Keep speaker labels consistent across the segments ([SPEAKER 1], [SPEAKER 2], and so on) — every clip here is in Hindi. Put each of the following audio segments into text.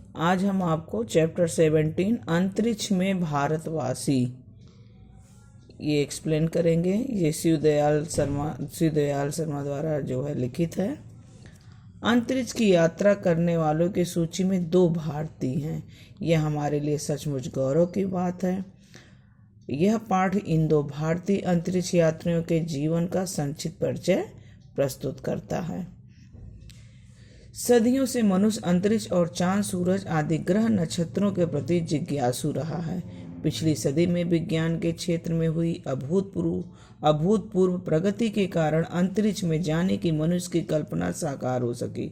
[SPEAKER 1] आज हम आपको चैप्टर 17 अंतरिक्ष में भारतवासी ये एक्सप्लेन करेंगे। ये शिवदयाल शर्मा द्वारा जो है लिखित है। अंतरिक्ष की यात्रा करने वालों की सूची में 2 भारतीय हैं। यह हमारे लिए सचमुच गौरव की बात है। यह पाठ इन 2 भारतीय अंतरिक्ष यात्रियों के जीवन का संक्षिप्त परिचय प्रस्तुत करता है। सदियों से मनुष्य अंतरिक्ष और चांद, सूरज आदि ग्रह नक्षत्रों के प्रति जिज्ञासु रहा है। पिछली सदी में विज्ञान के क्षेत्र में हुई अभूतपूर्व प्रगति के कारण अंतरिक्ष में जाने की मनुष्य की कल्पना साकार हो सकी।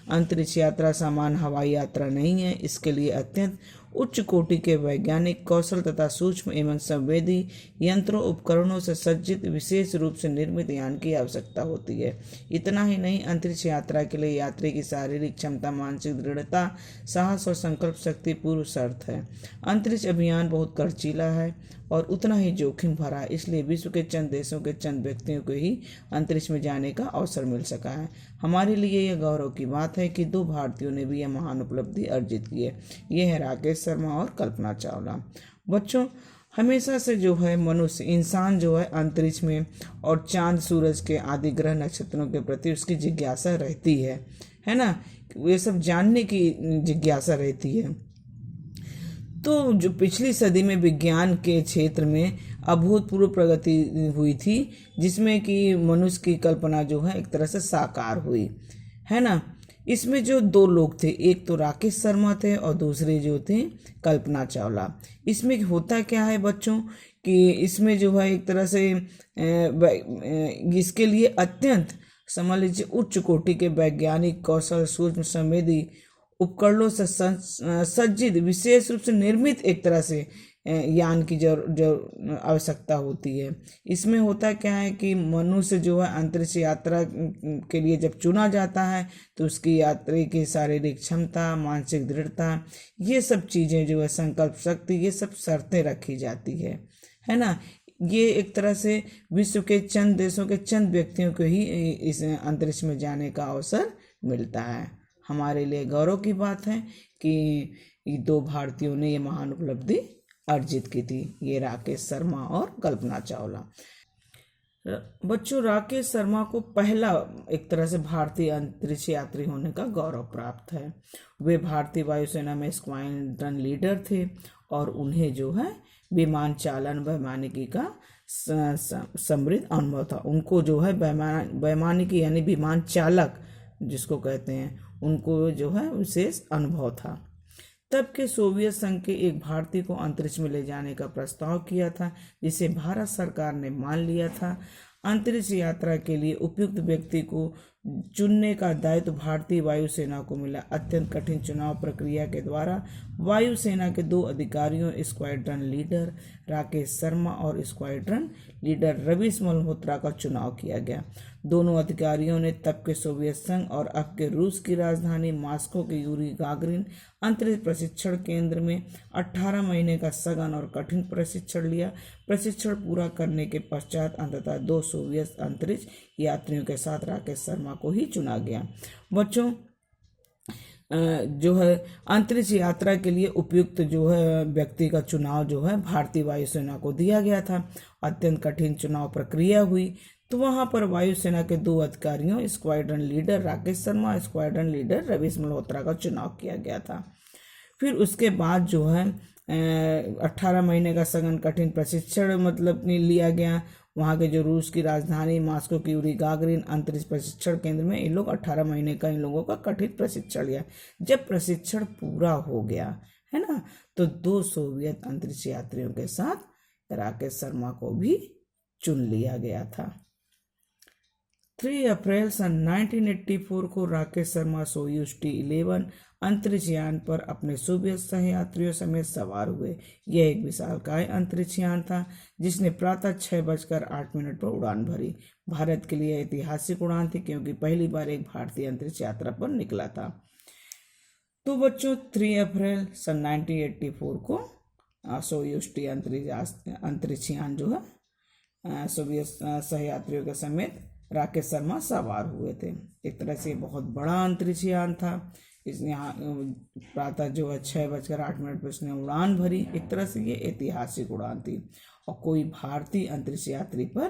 [SPEAKER 1] अंतरिक्ष यात्रा सामान्य हवाई यात्रा नहीं है। इसके लिए अत्यंत उच्च कोटि के वैज्ञानिक कौशल तथा सूक्ष्म एवं संवेदी यंत्रों उपकरणों से सज्जित विशेष रूप से निर्मित यान की आवश्यकता होती है। इतना ही नहीं, अंतरिक्ष यात्रा के लिए यात्री की शारीरिक क्षमता, मानसिक दृढ़ता, साहस और संकल्प शक्ति पूर्व शर्त है। अंतरिक्ष अभियान बहुत खर्चीला है और उतना ही जोखिम भरा है। इसलिए विश्व के चंद देशों के चंद व्यक्तियों को ही अंतरिक्ष में जाने का अवसर मिल सका है। हमारे लिए यह गौरव की बात है कि 2 भारतीयों ने भी यह महान उपलब्धि अर्जित की है। ये है राकेश शर्मा और कल्पना चावला। बच्चों, हमेशा से जो है मनुष्य इंसान जो है अंतरिक्ष में और चांद, सूरज के आदि ग्रह नक्षत्रों के प्रति उसकी जिज्ञासा रहती है ना। ये सब जानने की जिज्ञासा रहती है। तो जो पिछली सदी में विज्ञान के क्षेत्र में अभूतपूर्व प्रगति हुई थी, जिसमें कि मनुष्य की कल्पना जो है एक तरह से साकार हुई, है ना। इसमें जो 2 लोग थे, एक तो राकेश शर्मा थे और दूसरे जो थे कल्पना चावला। इसमें होता क्या है बच्चों कि इसमें जो है एक तरह से इसके लिए अत्यंत समझ लीजिए उच्च कोटि के वैज्ञानिक कौशल, सूक्ष्म संवेदी उपकरणों से सज्जित विशेष रूप से निर्मित एक तरह से यान की जो आवश्यकता होती है। इसमें होता क्या है कि मनुष्य जो है अंतरिक्ष यात्रा के लिए जब चुना जाता है तो उसकी यात्री की शारीरिक क्षमता, मानसिक दृढ़ता, ये सब चीज़ें जो है, संकल्प शक्ति, ये सब शर्तें रखी जाती है ना। ये एक तरह से विश्व के चंद देशों के चंद व्यक्तियों को ही इस अंतरिक्ष में जाने का अवसर मिलता है। हमारे लिए गौरव की बात है कि 2 भारतीयों ने ये महान उपलब्धि अर्जित की थी। ये राकेश शर्मा और कल्पना चावला। बच्चों, राकेश शर्मा को पहला एक तरह से भारतीय अंतरिक्ष यात्री होने का गौरव प्राप्त है। वे भारतीय वायुसेना में स्क्वाड्रन लीडर थे और उन्हें जो है विमान चालन, वैमानिकी का समृद्ध अनुभव था। उनको जो है वैमानिकी यानी विमान चालक जिसको कहते हैं, उनको जो है विशेष अनुभव था। तब के सोवियत संघ के एक भारतीय को अंतरिक्ष में ले जाने का प्रस्ताव किया था, जिसे भारत सरकार ने मान लिया था। अंतरिक्ष यात्रा के लिए उपयुक्त व्यक्ति को चुनने का दायित्व भारतीय वायुसेना को मिला। अत्यंत कठिन चुनाव प्रक्रिया के द्वारा वायुसेना के 2 अधिकारियों, स्क्वाड्रन लीडर राकेश शर्मा और स्क्वाड्रन लीडर रवीश मल्होत्रा का चुनाव किया गया। दोनों अधिकारियों ने तब के सोवियत संघ और अब के रूस की राजधानी मॉस्को के यूरी गागरिन अंतरिक्ष प्रशिक्षण केंद्र में 18 महीने का सघन और कठिन प्रशिक्षण लिया। प्रशिक्षण पूरा करने के पश्चात अंततः 2 सोवियत अंतरिक्ष यात्रियों के साथ राकेश शर्मा को ही चुना गया। बच्चों, जो है अंतरिक्ष यात्रा के लिए उपयुक्त जो है व्यक्ति का चुनाव जो है भारतीय वायुसेना को दिया गया था। अत्यंत कठिन चुनाव प्रक्रिया हुई तो वहां पर वायुसेना के 2 अधिकारियों, squadron leader Rakesh Sharma, squadron leader Ravish Malhotra का चुनाव किया गया था। फिर उसके बाद जो है 18 महीने का सघन कठिन प्रशिक्षण मतलब लिया गया। वहाँ के जो रूस की राजधानी मॉस्को की यूरी गागरिन अंतरिक्ष प्रशिक्षण केंद्र में इन लोग 18 महीने का इन लोगों का कठिन प्रशिक्षण लिया। जब प्रशिक्षण पूरा हो गया, है ना, तो 2 सोवियत अंतरिक्ष यात्रियों के साथ राकेश शर्मा को भी चुन लिया गया था। 3 अप्रैल सन 1984 को राकेश शर्मा सोयूज T-11 अंतरिक्ष यान पर अपने सोवियत सहयात्रियों समेत सवार हुए। यह एक विशालकाय अंतरिक्ष यान था जिसने प्रातः 6:08 पर उड़ान भरी। भारत के लिए ऐतिहासिक उड़ान थी क्योंकि पहली बार एक भारतीय अंतरिक्ष यात्रा पर निकला था। तो बच्चों, 3 अप्रैल सन 1984 को सोयूज T अंतरिक्ष यान जो है सोवियत सहयात्रियों के समेत राकेश शर्मा सवार हुए थे। एक तरह से बहुत बड़ा अंतरिक्ष यान था। इसने यहाँ प्रातः जो है 6:08 पर उसने उड़ान भरी। एक तरह से ये ऐतिहासिक उड़ान थी और कोई भारतीय अंतरिक्ष यात्री पर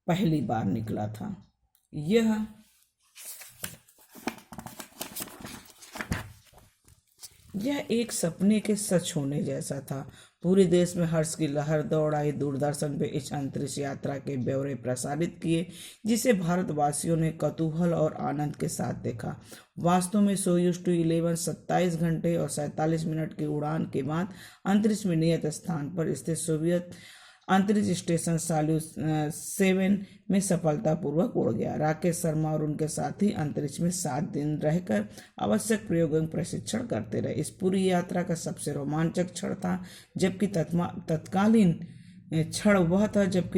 [SPEAKER 1] पहली बार निकला था। यह एक सपने के सच होने जैसा था। पूरे देश में हर्ष की लहर दौड़ आई। दूरदर्शन पे इस अंतरिक्ष यात्रा के ब्यौरे प्रसारित किए, जिसे भारतवासियों ने कौतूहल और आनंद के साथ देखा। वास्तव में सोयूज 211 27 घंटे और 47 मिनट की उड़ान के बाद अंतरिक्ष में नियत स्थान पर स्थित सोवियत अंतरिक्ष स्टेशन साल्यूट 7 में सफलतापूर्वक उड़ गया। राकेश शर्मा और उनके साथी अंतरिक्ष में 7 दिन रहकर आवश्यक प्रयोगों प्रशिक्षण करते रहे। इस पूरी यात्रा का सबसे रोमांचक क्षण था जबकि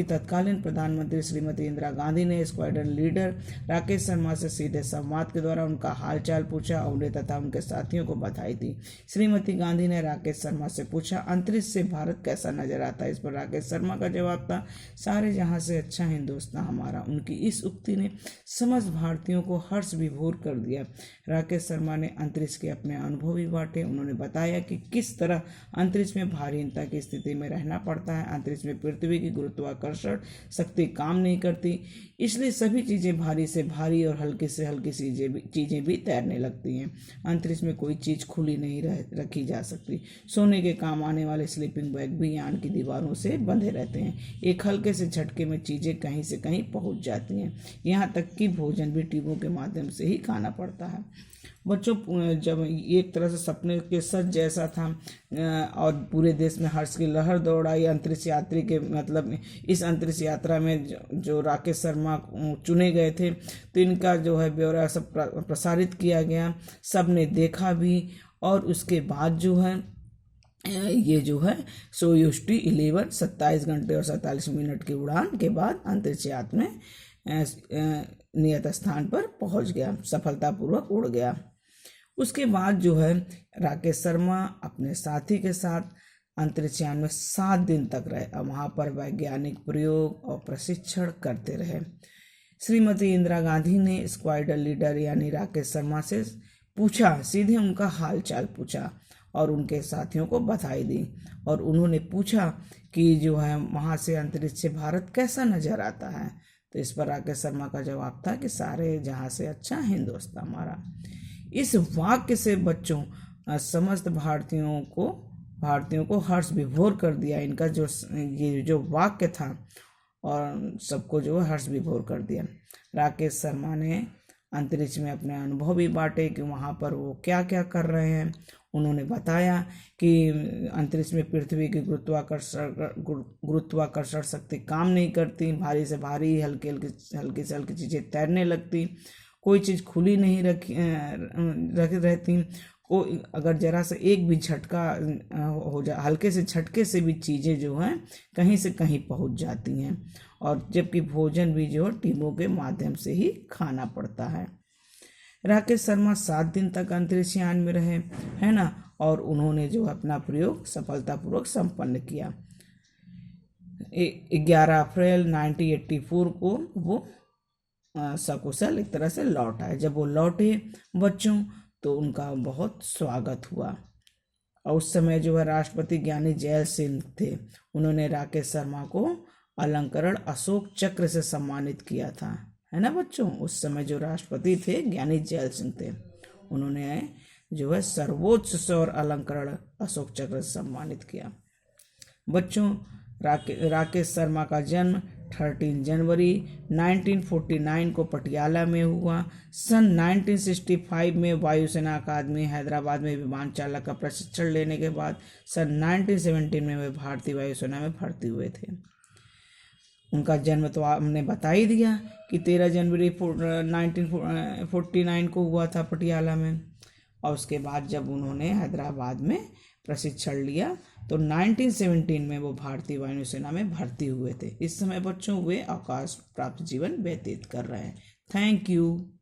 [SPEAKER 1] तत्कालीन प्रधानमंत्री श्रीमती इंदिरा गांधी ने स्क्वाड्रन लीडर राकेश शर्मा से सीधे संवाद के द्वारा उनका हालचाल पूछा और उन्हें तथा उनके साथियों को बधाई दी। श्रीमती गांधी ने राकेश शर्मा से पूछा, अंतरिक्ष से भारत कैसा नजर आता है? इस पर राकेश शर्मा का जवाब था, सारे जहां से अच्छा हिंदुस्तान हमारा। उनकी इस उक्ति ने समस्त भारतीयों को हर्ष विभोर कर दिया। राकेश शर्मा ने अंतरिक्ष के अपने अनुभव भी बांटे। उन्होंने बताया कि किस तरह अंतरिक्ष में भारीहीनता की स्थिति में रहना पड़ता है। अंतरिक्ष में पृथ्वी की गुरुत्वाकर्षण शक्ति काम नहीं करती, इसलिए सभी चीजें भारी से भारी और हल्की से हल्की चीजें भी तैरने लगती हैं। अंतरिक्ष में कोई चीज खुली नहीं रखी जा सकती। सोने के काम आने वाले स्लीपिंग बैग भी यान की दीवारों से बंधे रहते हैं। एक हल्के से झटके में चीजें कहीं से कहीं पहुंच जाती हैं। यहाँ तक कि भोजन भी ट्यूबों के माध्यम से ही खाना पड़ता है। बच्चों, जब एक तरह से सपने के सच जैसा था और पूरे देश में हर्ष की लहर दौड़ आई अंतरिक्ष यात्री के, मतलब इस अंतरिक्ष यात्रा में जो राकेश शर्मा चुने गए थे, तो इनका जो है ब्यौरा सब प्रसारित किया गया। सब ने देखा भी और उसके बाद जो है ये जो है सोयूज 211 27 घंटे और 47 मिनट की उड़ान के बाद अंतरिक्ष यात्रा में नियत स्थान पर पहुंच गया, सफलतापूर्वक उड़ गया। उसके बाद जो है राकेश शर्मा अपने साथी के साथ अंतरिक्ष यान में 7 दिन तक रहे और वहाँ पर वैज्ञानिक प्रयोग और प्रशिक्षण करते रहे। श्रीमती इंदिरा गांधी ने स्क्वाड्रन लीडर यानी राकेश शर्मा से पूछा, सीधे उनका हालचाल पूछा और उनके साथियों को बधाई दी। और उन्होंने पूछा कि जो है वहाँ से अंतरिक्ष से भारत कैसा नजर आता है? तो इस पर राकेश शर्मा का जवाब था कि सारे जहां से अच्छा हिंदुस्तान हमारा। इस वाक्य से बच्चों समस्त भारतीयों को हर्ष विभोर कर दिया। इनका ये जो वाक्य था और सबको जो हर्ष विभोर कर दिया। राकेश शर्मा ने अंतरिक्ष में अपने अनुभव भी बांटे कि वहाँ पर वो क्या क्या कर रहे हैं। उन्होंने बताया कि अंतरिक्ष में पृथ्वी की गुरुत्वाकर्षण शक्ति काम नहीं करती, भारी से भारी हल्की से हल्की चीज़ें तैरने लगती, कोई चीज़ खुली नहीं रहती, कोई अगर जरा सा एक भी झटका हो जाए, हल्के से झटके से भी चीज़ें जो हैं कहीं से कहीं पहुंच जाती हैं। और जबकि भोजन भी जो टीमों के माध्यम से ही खाना पड़ता है। राकेश शर्मा 7 दिन तक अंतरिक्ष यान में रहे, है ना, और उन्होंने जो अपना प्रयोग सफलतापूर्वक संपन्न किया। 11 अप्रैल 1984 को वो सकुशल एक तरह से लौट आए। जब वो लौटे बच्चों तो उनका बहुत स्वागत हुआ और उस समय जो है राष्ट्रपति ज्ञानी जैल सिंह थे। उन्होंने राकेश शर्मा को अलंकरण अशोक चक्र से सम्मानित किया था, है ना बच्चों। उस समय जो राष्ट्रपति थे ज्ञानी जैल सिंह थे, उन्होंने जो है सर्वोच्च सौर अलंकरण अशोक चक्र से सम्मानित किया। बच्चों, राकेश शर्मा का जन्म 13 जनवरी 1949 को पटियाला में हुआ। सन 1965 में वायुसेना अकादमी हैदराबाद में विमान चालक का प्रशिक्षण लेने के बाद सन 1917 में वे भारतीय वायुसेना में भर्ती हुए थे। उनका जन्म तो हमने बता ही दिया कि 13 जनवरी 1949 को हुआ था पटियाला में। और उसके बाद जब उन्होंने हैदराबाद में प्रशिक्षण लिया तो 1917 में वो भारतीय वायुसेना में भर्ती हुए थे। इस समय बच्चों वे अवकाश प्राप्त जीवन व्यतीत कर रहे हैं। Thank you.